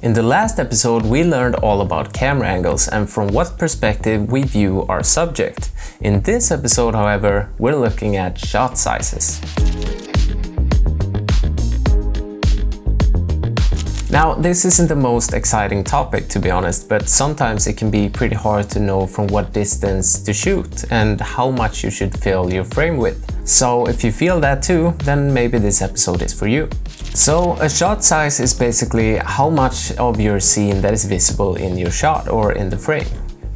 In the last episode, we learned all about camera angles and from what perspective we view our subject. In this episode, however, we're looking at shot sizes. Now, this isn't the most exciting topic, to be honest, but sometimes it can be pretty hard to know from what distance to shoot and how much you should fill your frame with. So if you feel that too, then maybe this episode is for you. So a shot size is basically how much of your scene that is visible in your shot or in the frame.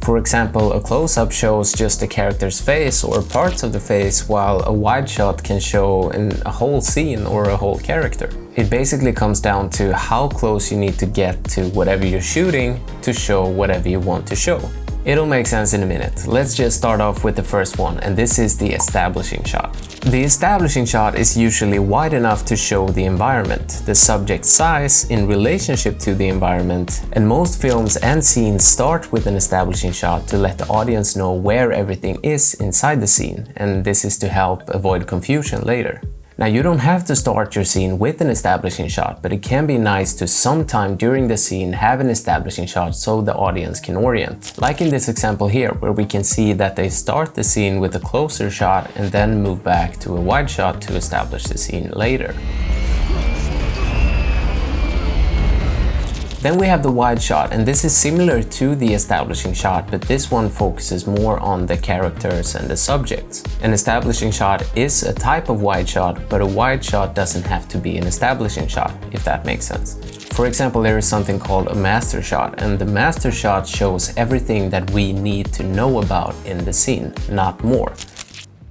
For example, a close-up shows just the character's face or parts of the face, while a wide shot can show a whole scene or a whole character. It basically comes down to how close you need to get to whatever you're shooting to show whatever you want to show. It'll make sense in a minute. Let's just start off with the first one, and this is the establishing shot. The establishing shot is usually wide enough to show the environment, the subject's size in relationship to the environment, and most films and scenes start with an establishing shot to let the audience know where everything is inside the scene, and this is to help avoid confusion later. Now, you don't have to start your scene with an establishing shot, but it can be nice to sometime during the scene have an establishing shot so the audience can orient. Like in this example here, where we can see that they start the scene with a closer shot and then move back to a wide shot to establish the scene later. Then we have the wide shot, and this is similar to the establishing shot, but this one focuses more on the characters and the subjects. An establishing shot is a type of wide shot, but a wide shot doesn't have to be an establishing shot, if that makes sense. For example, there is something called a master shot, and the master shot shows everything that we need to know about in the scene, not more.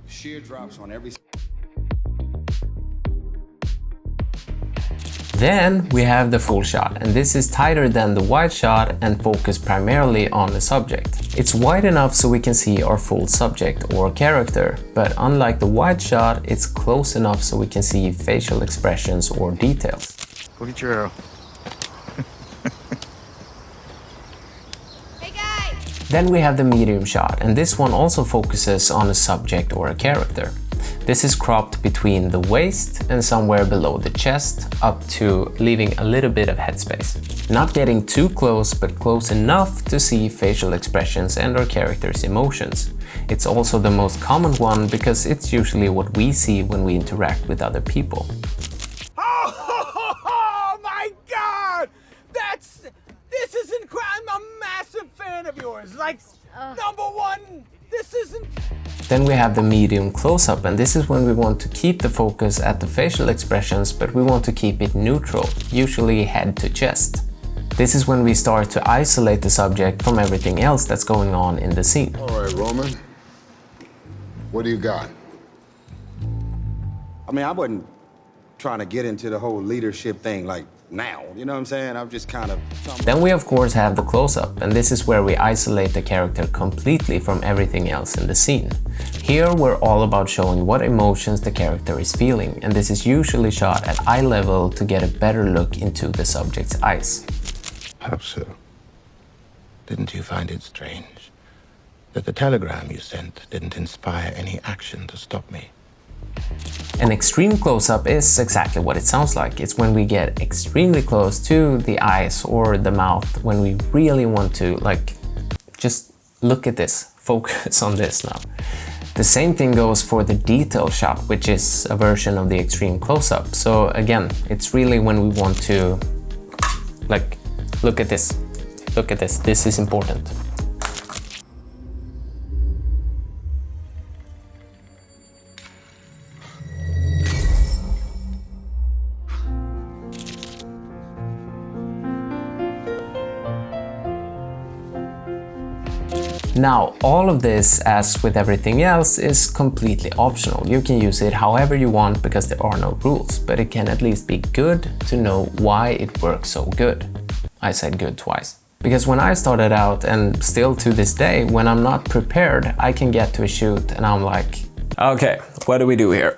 Shear drops on every... Then we have the full shot, and this is tighter than the wide shot and focused primarily on the subject. It's wide enough so we can see our full subject or character, but unlike the wide shot, it's close enough so we can see facial expressions or details. Go get your arrow. Hey guys! Then we have the medium shot, and this one also focuses on a subject or a character. This is cropped between the waist and somewhere below the chest, up to leaving a little bit of headspace. Not getting too close, but close enough to see facial expressions and our character's emotions. It's also the most common one because it's usually what we see when we interact with other people. Oh my God! This is incredible. I'm a massive fan of yours. Like, number one, this isn't... Then we have the medium close-up, and this is when we want to keep the focus at the facial expressions, but we want to keep it neutral, usually head to chest. This is when we start to isolate the subject from everything else that's going on in the scene. All right, Roman, what do you got? I mean, I wasn't trying to get into the whole leadership thing like now, you know what I'm saying? I'm just kind of... Then we of course have the close-up, and this is where we isolate the character completely from everything else in the scene. Here we're all about showing what emotions the character is feeling, and this is usually shot at eye level to get a better look into the subject's eyes. How so? Didn't you find it strange that the telegram you sent didn't inspire any action to stop me? An extreme close-up is exactly what it sounds like. It's when we get extremely close to the eyes or the mouth, when we really want to, like, just look at this, focus on this now. The same thing goes for the detail shot, which is a version of the extreme close-up. So again, it's really when we want to, like, look at this, this is important. Now, all of this, as with everything else, is completely optional. You can use it however you want because there are no rules, but it can at least be good to know why it works so good. I said good twice. Because when I started out, and still to this day, when I'm not prepared, I can get to a shoot and I'm like, okay, what do we do here?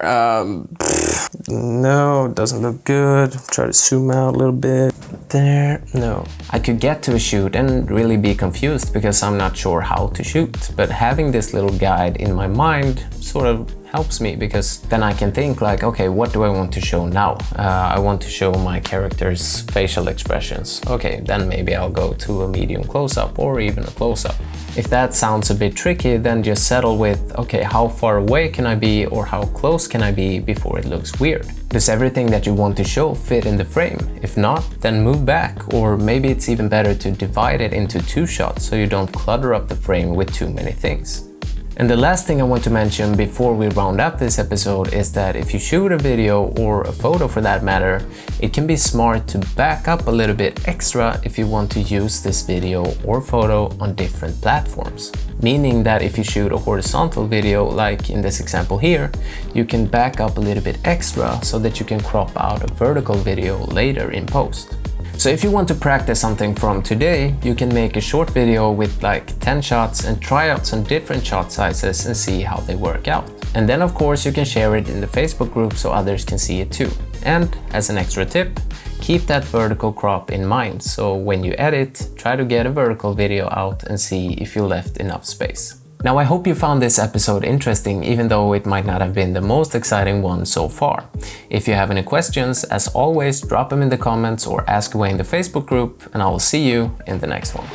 No, doesn't look good. Try to zoom out a little bit. There, no. I could get to a shoot and really be confused because I'm not sure how to shoot. But having this little guide in my mind sort of helps me, because then I can think like, okay, what do I want to show now? I want to show my character's facial expressions. Okay, then maybe I'll go to a medium close-up or even a close-up. If that sounds a bit tricky, then just settle with, okay, how far away can I be or how close can I be before it looks weird? Does everything that you want to show fit in the frame? If not, then move back, or maybe it's even better to divide it into 2 shots so you don't clutter up the frame with too many things. And the last thing I want to mention before we round up this episode is that if you shoot a video or a photo for that matter, it can be smart to back up a little bit extra if you want to use this video or photo on different platforms. Meaning that if you shoot a horizontal video, like in this example here, you can back up a little bit extra so that you can crop out a vertical video later in post. So if you want to practice something from today, you can make a short video with like 10 shots and try out some different shot sizes and see how they work out. And then of course you can share it in the Facebook group so others can see it too. And as an extra tip, keep that vertical crop in mind. So when you edit, try to get a vertical video out and see if you left enough space. Now I hope you found this episode interesting, even though it might not have been the most exciting one so far. If you have any questions, as always, drop them in the comments or ask away in the Facebook group, and I will see you in the next one.